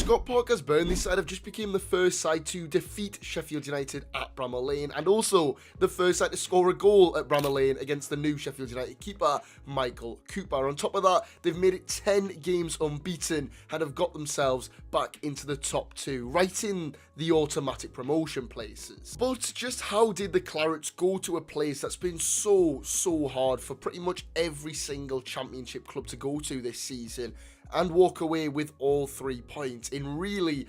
Scott Parker's Burnley side have just become the first side to defeat Sheffield United at Bramall Lane, and also the first side to score a goal at Bramall Lane against the new Sheffield United keeper, Michael Cooper. On top of that, they've made it 10 games unbeaten and have got themselves back into the top 2, right in the automatic promotion places. But just how did the Clarets go to a place that's been so hard for pretty much every single championship club to go to this season and walk away with all 3 points in really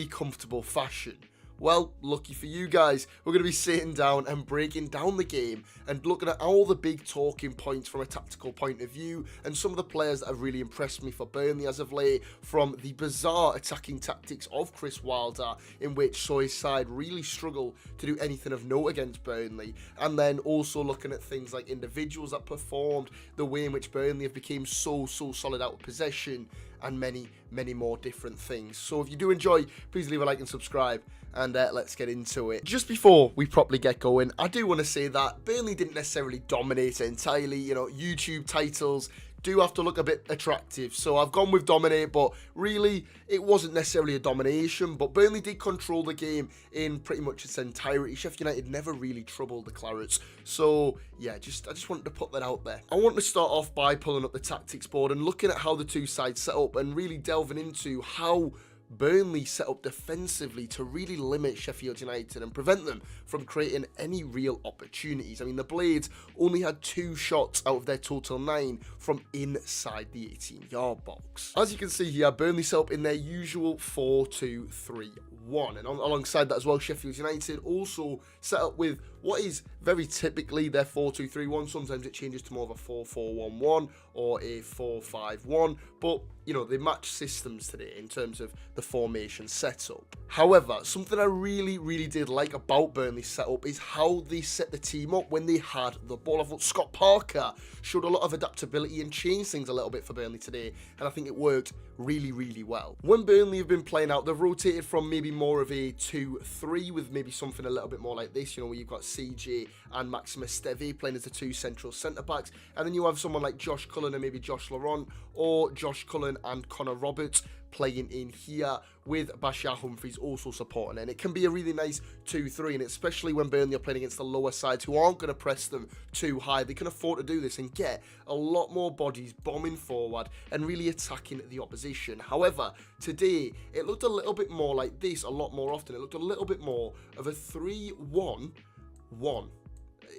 comfortable fashion? Well, lucky for you guys, we're going to be sitting down and breaking down the game and looking at all the big talking points from a tactical point of view and some of the players that have really impressed me for Burnley as of late, from the bizarre attacking tactics of Chris Wilder, in which saw his side really struggle to do anything of note against Burnley, and then also looking at things like individuals that performed, the way in which Burnley have become so solid out of possession, and many more different things. So if you do enjoy, please leave a like and subscribe, and let's get into it. Just before we properly get going, I do want to say that Burnley didn't necessarily dominate it entirely. You know, YouTube titles do have to look a bit attractive, so I've gone with dominate, but really it wasn't necessarily a domination. But Burnley did control the game in pretty much its entirety. Sheffield United never really troubled the Clarets, so yeah, I just wanted to put that out there. I want to start off by pulling up the tactics board and looking at how the two sides set up and really delving into how Burnley set up defensively to really limit Sheffield United and prevent them from creating any real opportunities. I mean, the Blades only had 2 shots out of their total 9 from inside the 18-yard box. As you can see here, Burnley set up in their usual 4-2-3-1, and alongside that as well, Sheffield United also set up with what is very typically their 4-2-3-1. Sometimes it changes to more of a 4-4-1-1 or a 4-5-1, but you know, they match systems today in terms of the formation setup. However, something I really did like about Burnley's setup is how they set the team up when they had the ball. I thought Scott Parker showed a lot of adaptability and changed things a little bit for Burnley today, and I think it worked really well. When Burnley have been playing out, they've rotated from maybe more of a 2-3 with maybe something a little bit more like this, you know, where you've got CJ and Maximus Stevie playing as the 2 central centre-backs, and then you have someone like Josh Cullen and maybe Josh Laurent, or Josh Cullen and Connor Roberts playing in here, with Bashar Humphries also supporting it. And it can be a really nice 2-3, and especially when Burnley are playing against the lower sides who aren't going to press them too high, they can afford to do this and get a lot more bodies bombing forward and really attacking the opposition. However, today it looked a little bit more like this a lot more often. It looked a little bit more of a 3-1-1,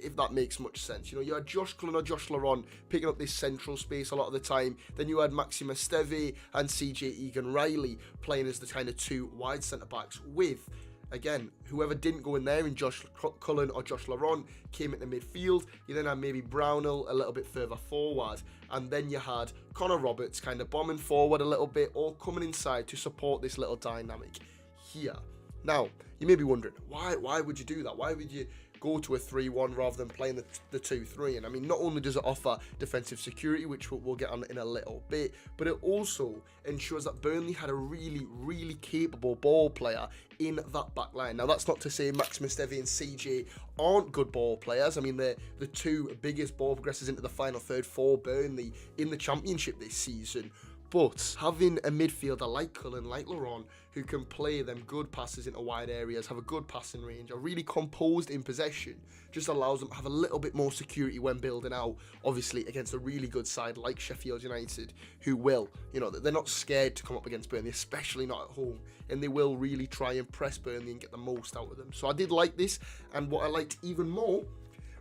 if that makes much sense. You know, you had Josh Cullen or Josh Laurent picking up this central space a lot of the time. Then you had Maximus Stevie and CJ Egan-Riley playing as the kind of 2 wide centre-backs, with, again, whoever didn't go in there in Josh Cullen or Josh Laurent came into midfield. You then had maybe Bramall a little bit further forward, and then you had Connor Roberts kind of bombing forward a little bit or coming inside to support this little dynamic here. Now, you may be wondering, why would you do that? Why would you go to a 3-1 rather than playing the 2-3? And I mean, not only does it offer defensive security, which we'll get on in a little bit, but it also ensures that Burnley had a really capable ball player in that back line. Now, that's not to say Maximus Stevie and CJ aren't good ball players. I mean, they're the 2 biggest ball progressors into the final third for Burnley in the championship this season. But having a midfielder like Cullen, like Laurent, who can play them good passes into wide areas, have a good passing range, are really composed in possession, just allows them to have a little bit more security when building out, obviously against a really good side like Sheffield United, who will, you know, they're not scared to come up against Burnley, especially not at home, and they will really try and press Burnley and get the most out of them. So I did like this, and what I liked even more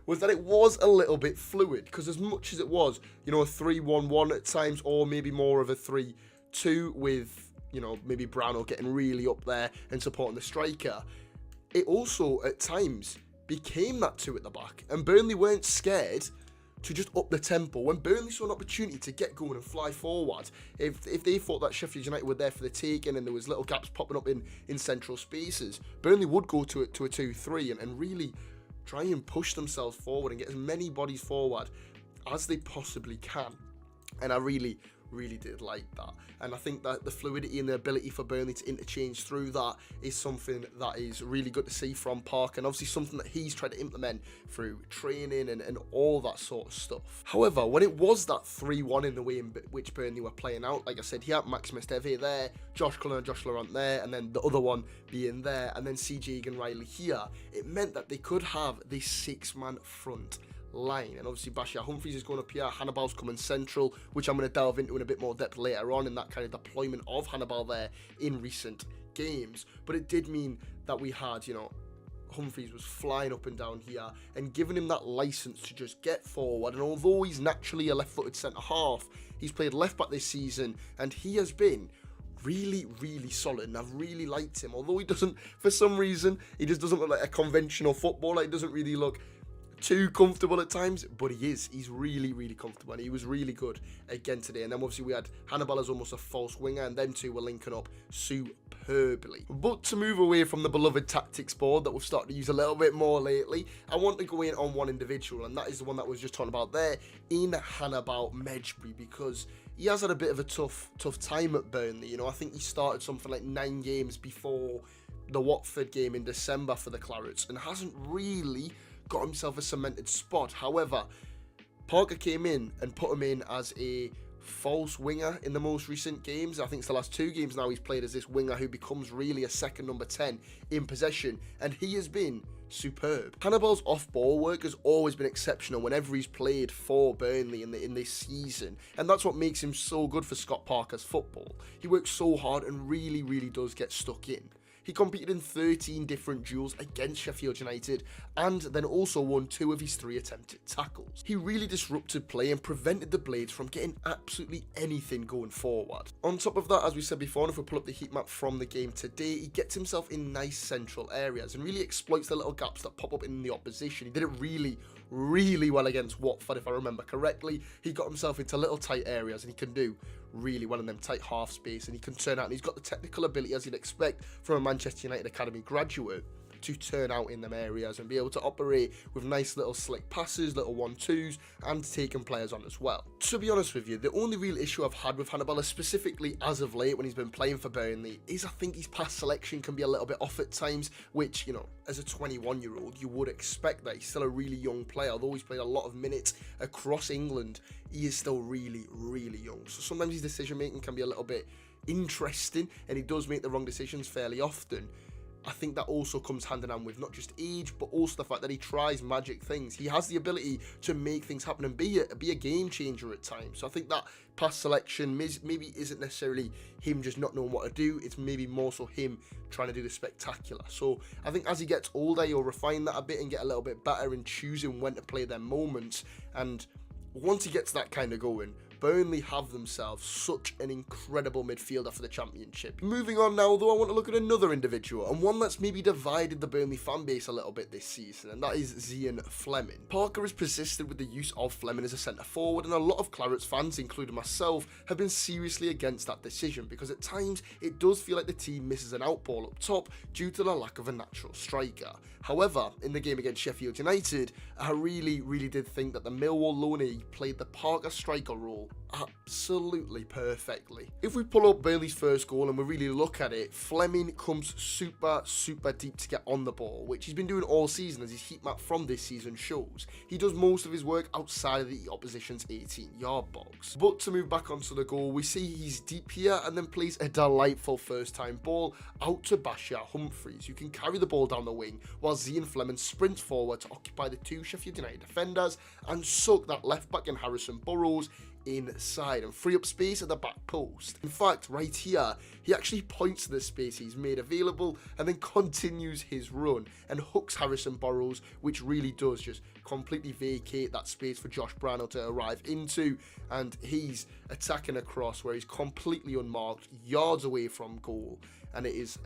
was that it was a little bit fluid, because as much as it was, you know, a 3-1-1 at times, or maybe more of a 3-2 with, you know, maybe Bramall getting really up there and supporting the striker, it also at times became that 2 at the back, and Burnley weren't scared to just up the tempo. When Burnley saw an opportunity to get going and fly forward, if they thought that Sheffield United were there for the taking and there was little gaps popping up in central spaces, Burnley would go to a 2-3 and really try and push themselves forward and get as many bodies forward as they possibly can. And I really really did like that. And I think that the fluidity and the ability for Burnley to interchange through that is something that is really good to see from Park, and obviously something that he's tried to implement through training and all that sort of stuff. However, when it was that 3-1 in the way in which Burnley were playing out, like I said, he had Maximus Esteve there, Josh Cullen and Josh Laurent there, and then the other one being there, and then CJ Egan-Riley here, it meant that they could have this 6-man front line. And obviously Bashir Humphries is going up here, Hannibal's coming central, which I'm going to delve into in a bit more depth later on in that kind of deployment of Hannibal there in recent games. But it did mean that we had, you know, Humphries was flying up and down here and giving him that license to just get forward. And although he's naturally a left-footed centre-half, he's played left-back this season, and he has been really, really solid, and I've really liked him. Although he doesn't, for some reason, he just doesn't look like a conventional footballer. He doesn't really look too comfortable at times, but he's really, really comfortable, and he was really good again today. And then obviously we had Hannibal as almost a false winger, and them two were linking up superbly. But to move away from the beloved tactics board that we've started to use a little bit more lately, I want to go in on one individual, and that is the one that I was just talking about there in Hannibal Mejbri, because he has had a bit of a tough time at Burnley. You know, I think he started something like 9 games before the Watford game in December for the Clarets, and hasn't really got himself a cemented spot. However, Parker came in and put him in as a false winger in the most recent games. I think it's the last 2 games now he's played as this winger who becomes really a second number 10 in possession, and he has been superb. Hannibal's off-ball work has always been exceptional whenever he's played for Burnley in this season, and that's what makes him so good for Scott Parker's football. He works so hard and really, really does get stuck in. He competed in 13 different duels against Sheffield United, and then also won 2 of his 3 attempted tackles. He really disrupted play and prevented the Blades from getting absolutely anything going forward. On top of that, as we said before, and if we pull up the heat map from the game today, he gets himself in nice central areas and really exploits the little gaps that pop up in the opposition. He did it really, really well against Watford, if I remember correctly. He got himself into little tight areas, and he can do really well in them tight half space, and he can turn out, and he's got the technical ability, as you'd expect from a Manchester United Academy graduate, to turn out in them areas and be able to operate with nice little slick passes, little 1-2s, and taking players on as well. To be honest with you, the only real issue I've had with Hannibal, specifically as of late when he's been playing for Burnley, is I think his pass selection can be a little bit off at times, which, you know, as a 21-year-old, you would expect that. He's still a really young player. Although he's played a lot of minutes across England, he is still really, really young. So sometimes his decision-making can be a little bit interesting, and he does make the wrong decisions fairly often. I think that also comes hand in hand with not just age, but also the fact that he tries magic things. He has the ability to make things happen and be a game changer at times. So I think that pass selection maybe isn't necessarily him just not knowing what to do. It's maybe more so him trying to do the spectacular. So I think as he gets older, he'll refine that a bit and get a little bit better in choosing when to play their moments. And once he gets that kind of going, Burnley have themselves such an incredible midfielder for the Championship. Moving on now, though, I want to look at another individual, and one that's maybe divided the Burnley fan base a little bit this season, and that is Zian Fleming. Parker has persisted with the use of Fleming as a centre forward, and a lot of Clarets fans, including myself, have been seriously against that decision, because at times it does feel like the team misses an outball up top due to the lack of a natural striker. However, in the game against Sheffield United, I really, really did think that the Millwall loanee played the Parker striker role absolutely perfectly. If we pull up Burnley's first goal and we really look at it, Fleming comes super deep to get on the ball, which he's been doing all season, as his heat map from this season shows. He does most of his work outside of the opposition's 18-yard box. But to move back onto the goal, we see he's deep here and then plays a delightful first-time ball out to Bashir Humphries, who can carry the ball down the wing, while Zian Fleming sprints forward to occupy the 2 Sheffield United defenders and suck that left-back in Harrison Burrows inside and free up space at the back post. In fact, right here, he actually points to the space he's made available and then continues his run and hooks Harrison Burrows, which really does just completely vacate that space for Josh Bramall to arrive into, and he's attacking across where he's completely unmarked, yards away from goal. And it's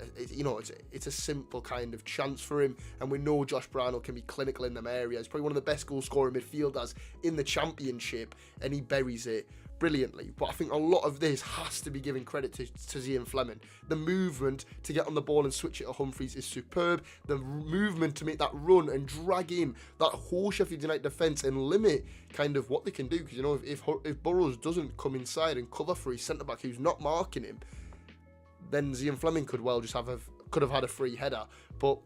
a simple kind of chance for him, and we know Josh Bramall can be clinical in them areas. He's probably one of the best goal scoring midfielders in the Championship, and he buries it brilliantly, but I think a lot of this has to be given credit to Zian Fleming. The movement to get on the ball and switch it to Humphreys is superb. The movement to make that run and drag in that whole Sheffield United defence and limit kind of what they can do, because, you know, if Burrows doesn't come inside and cover for his centre-back who's not marking him, then Zian Fleming could well just have had a free header. But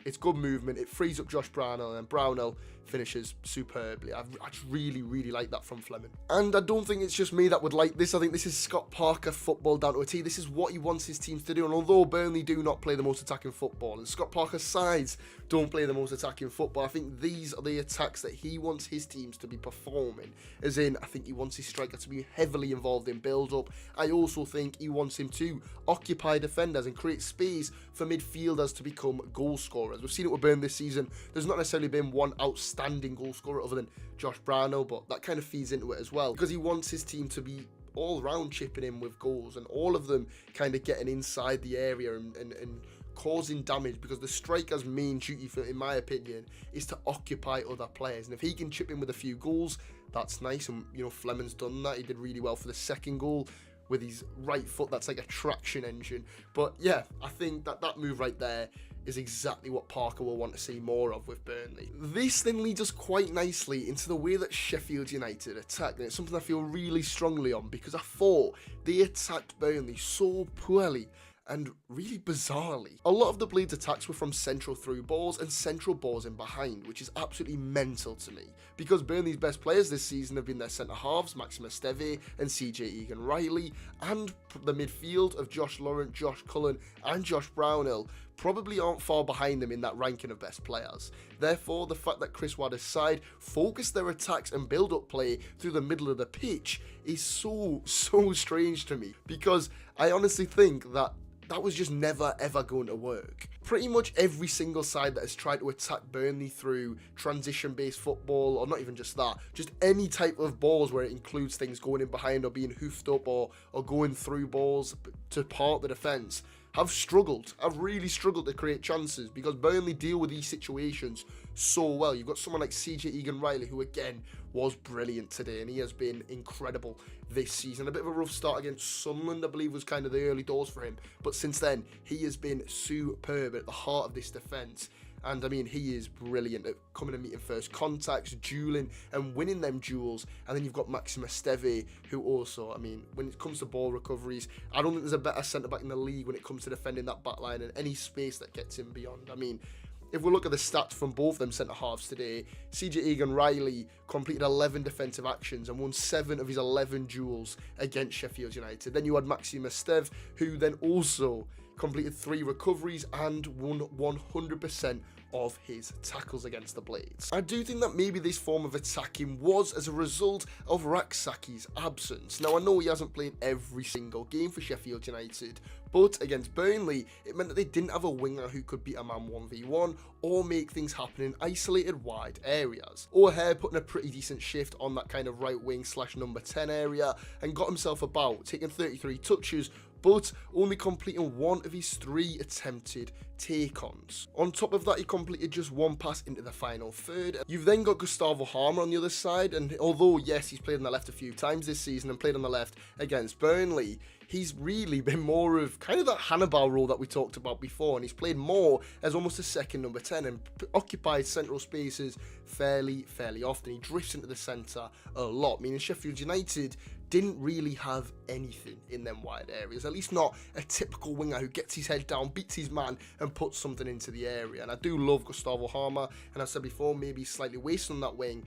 it's good movement. It frees up Josh Bramall, and Bramall finishes superbly. I just really, really like that from Fleming. And I don't think it's just me that would like this. I think this is Scott Parker football down to a T. This is what he wants his teams to do. And although Burnley do not play the most attacking football, and Scott Parker's sides don't play the most attacking football, I think these are the attacks that he wants his teams to be performing. As in, I think he wants his striker to be heavily involved in build-up. I also think he wants him to occupy defenders and create space for midfielders to become goal scorers. We've seen it with Burnley this season. There's not necessarily been one outstanding goal scorer other than Josh Bramall, but that kind of feeds into it as well, because he wants his team to be all round chipping in with goals and all of them kind of getting inside the area and causing damage, because the striker's main duty, in my opinion, is to occupy other players. And if he can chip in with a few goals, that's nice. And, you know, Fleming's done that. He did really well for the second goal with his right foot. That's like a traction engine. But yeah, I think that move right there is exactly what Parker will want to see more of with Burnley. This then leads us quite nicely into the way that Sheffield United attacked, and it's something I feel really strongly on, because I thought they attacked Burnley so poorly and really bizarrely. A lot of the Blades' attacks were from central through balls and central balls in behind, which is absolutely mental to me, because Burnley's best players this season have been their centre-halves, Maxim Esteve and CJ Egan-Riley, and the midfield of Josh Laurent, Josh Cullen and Josh Brownhill probably aren't far behind them in that ranking of best players. Therefore, the fact that Chris Wilder's side focused their attacks and build-up play through the middle of the pitch is so strange to me, because I honestly think that was just never ever going to work. Pretty much every single side that has tried to attack Burnley through transition-based football, or not even just that, just any type of balls where it includes things going in behind or being hoofed up or going through balls to part the defence, have struggled. I've really struggled to create chances, because Burnley deal with these situations so well. You've got someone like CJ Egan-Riley, who again was brilliant today, and he has been incredible this season. A bit of a rough start against Sunderland, I believe, was kind of the early doors for him, but since then he has been superb at the heart of this defence. And I mean, he is brilliant at coming and meeting first contacts, dueling and winning them duels. And then you've got Maxim Esteve, who also, I mean, when it comes to ball recoveries, I don't think there's a better centre-back in the league when it comes to defending that back line and any space that gets him beyond. I mean, if we look at the stats from both them centre-halves today, CJ Egan-Riley completed 11 defensive actions and won 7 of his 11 duels against Sheffield United. Then you had Maxim Esteve, who then also completed 3 recoveries and won 100% of his tackles against the Blades. I do think that maybe this form of attacking was as a result of Raksaki's absence. Now, I know he hasn't played every single game for Sheffield United, but against Burnley, it meant that they didn't have a winger who could beat a man 1v1 or make things happen in isolated wide areas. O'Hare putting a pretty decent shift on that kind of right wing / number 10 area and got himself about, taking 33 touches, but only completing 1 of his 3 attempted take-ons. On top of that, he completed just 1 pass into the final third. You've then got Gustavo Harmer on the other side, and although, yes, he's played on the left a few times this season and played on the left against Burnley, he's really been more of kind of that Hannibal role that we talked about before, and he's played more as almost a second number 10 and occupied central spaces fairly often. He drifts into the centre a lot, meaning Sheffield United didn't really have anything in them wide areas, at least not a typical winger who gets his head down, beats his man and puts something into the area. And I do love Gustavo Harmer, and I said before, maybe he's slightly wasted on that wing,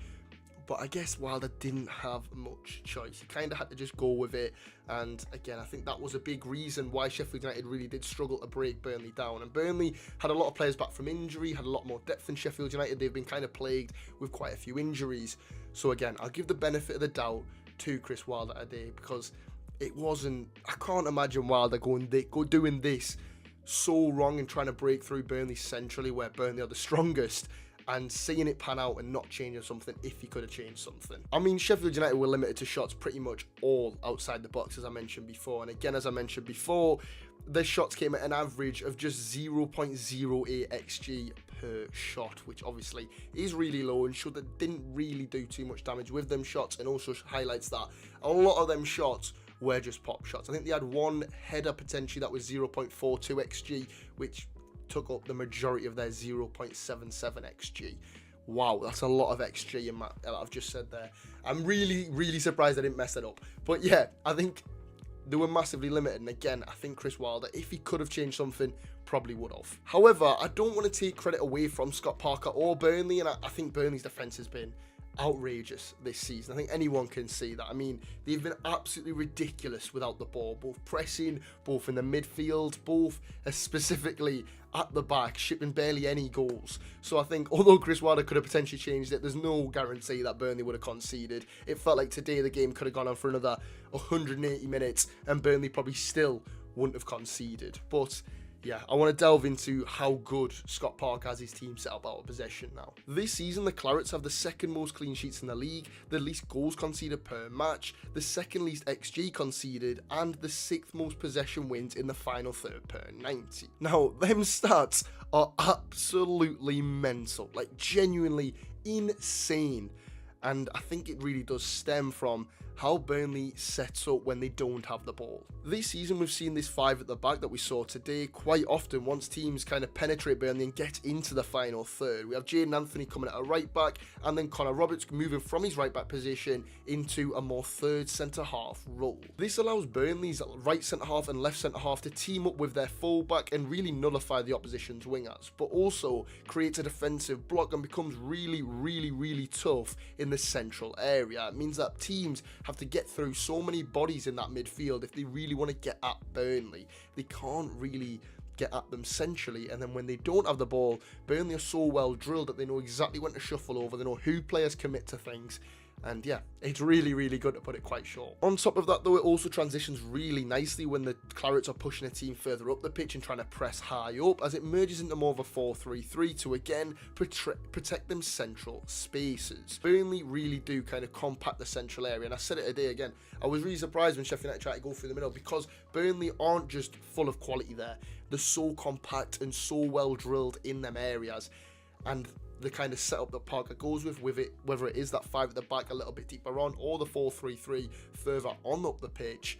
but I guess Wilder didn't have much choice. He kind of had to just go with it. And again, I think that was a big reason why Sheffield United really did struggle to break Burnley down. And Burnley had a lot of players back from injury, had a lot more depth than Sheffield United. They've been kind of plagued with quite a few injuries. So again, I'll give the benefit of the doubt to Chris Wilder today, because it wasn't, I can't imagine Wilder doing this so wrong and trying to break through Burnley centrally, where Burnley are the strongest, and seeing it pan out and not changing something if he could have changed something. I mean, Sheffield United were limited to shots pretty much all outside the box, as I mentioned before. And again, as I mentioned before, their shots came at an average of just 0.08 XG per shot, which obviously is really low and didn't really do too much damage with them shots, and also highlights that a lot of them shots were just pop shots. I think they had one header potentially that was 0.42 xg, which took up the majority of their 0.77 xg. Wow, that's a lot of XG in that I've just said there. I'm really surprised I didn't mess that up. But yeah, I think they were massively limited. And again, I think Chris Wilder, if he could have changed something, probably would have. However, I don't want to take credit away from Scott Parker or Burnley. And I think Burnley's defence has been outrageous this season. I think anyone can see that. I mean, they've been absolutely ridiculous without the ball, both pressing, both in the midfield, both specifically at the back, shipping barely any goals. So I think although Chris Wilder could have potentially changed it, there's no guarantee that Burnley would have conceded. It felt like today the game could have gone on for another 180 minutes and Burnley probably still wouldn't have conceded. But yeah, I want to delve into how good Scott Parker has his team set up out of possession now. This season, the Clarets have the second most clean sheets in the league, the least goals conceded per match, the second least XG conceded, and the 6th most possession wins in the final third per 90. Now, them stats are absolutely mental, like genuinely insane. And I think it really does stem from how Burnley sets up when they don't have the ball. This season we've seen this 5 at the back that we saw today quite often once teams kind of penetrate Burnley and get into the final third. We have Jaden Anthony coming at a right back and then Connor Roberts moving from his right back position into a more third centre half role. This allows Burnley's right centre half and left centre half to team up with their full back and really nullify the opposition's wingers, but also creates a defensive block and becomes really tough in the central area. It means that teams have to get through so many bodies in that midfield if they really want to get at Burnley. They can't really get at them centrally, and then when they don't have the ball, Burnley are so well drilled that they know exactly when to shuffle over, they know who players commit to things. And yeah, it's really good, to put it quite short. On top of that though, it also transitions really nicely when the Clarets are pushing a team further up the pitch and trying to press high up, as it merges into more of a 4-3-3 to again protect them central spaces. Burnley really do kind of compact the central area, and I said it today again, I was really surprised when Sheffield United tried to go through the middle, because Burnley aren't just full of quality there, they're so compact and so well drilled in them areas. And the kind of setup that Parker goes with it, whether it is that 5 at the back a little bit deeper on or the 4-3-3 further on up the pitch,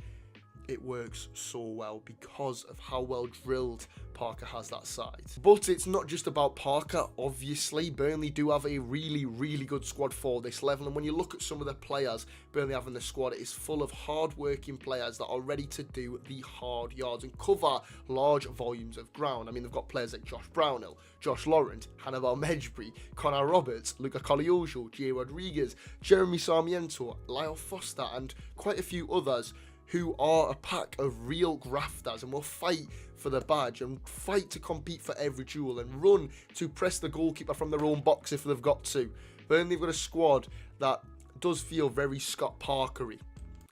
it works so well because of how well drilled Parker has that side. But it's not just about Parker, obviously. Burnley do have a really good squad for this level, and when you look at some of the players Burnley have in the squad, it is full of hard-working players that are ready to do the hard yards and cover large volumes of ground. I mean, they've got players like Josh Brownhill, Josh Laurent, Hannibal Mejbri, Connor Roberts, Luca Coliojo, Jay Rodriguez, Jeremy Sarmiento, Lyle Foster, and quite a few others who are a pack of real grafters and will fight for the badge and fight to compete for every duel and run to press the goalkeeper from their own box if they've got to. Burnley have got a squad that does feel very Scott Parkery.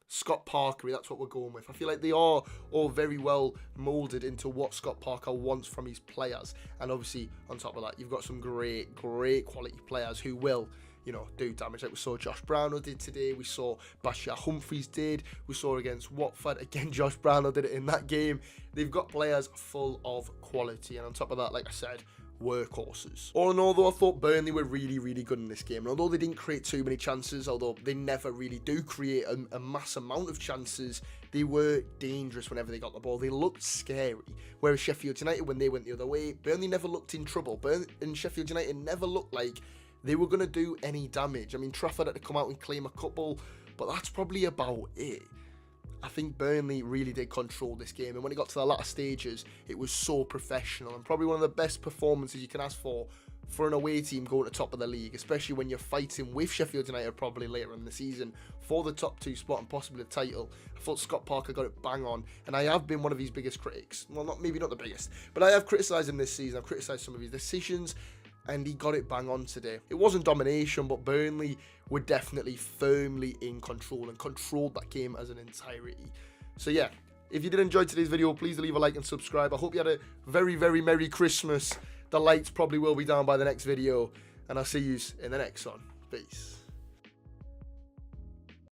Scott Parkery, that's what we're going with. I feel like they are all very well moulded into what Scott Parker wants from his players. And obviously, on top of that, you've got some great quality players who will, you know, do damage. Like we saw Josh Brownhill did today. We saw Bashir Humphreys did. We saw against Watford. Again, Josh Brownhill did it in that game. They've got players full of quality. And on top of that, like I said, workhorses. All in all, though, I thought Burnley were really good in this game. And although they didn't create too many chances, although they never really do create a mass amount of chances, they were dangerous whenever they got the ball. They looked scary. Whereas Sheffield United, when they went the other way, Burnley never looked in trouble. And Sheffield United never looked like they were going to do any damage. I mean, Trafford had to come out and claim a couple, but that's probably about it. I think Burnley really did control this game, and when it got to the latter stages, it was so professional, and probably one of the best performances you can ask for an away team going to top of the league, especially when you're fighting with Sheffield United probably later in the season for the top 2 spot and possibly the title. I thought Scott Parker got it bang on, and I have been one of his biggest critics. Well, maybe not the biggest, but I have criticised him this season. I've criticised some of his decisions, and he got it bang on today. It wasn't domination, but Burnley were definitely firmly in control and controlled that game as an entirety. So yeah, if you did enjoy today's video, please leave a like and subscribe. I hope you had a very Merry Christmas. The lights probably will be down by the next video, and I'll see you in the next one. Peace.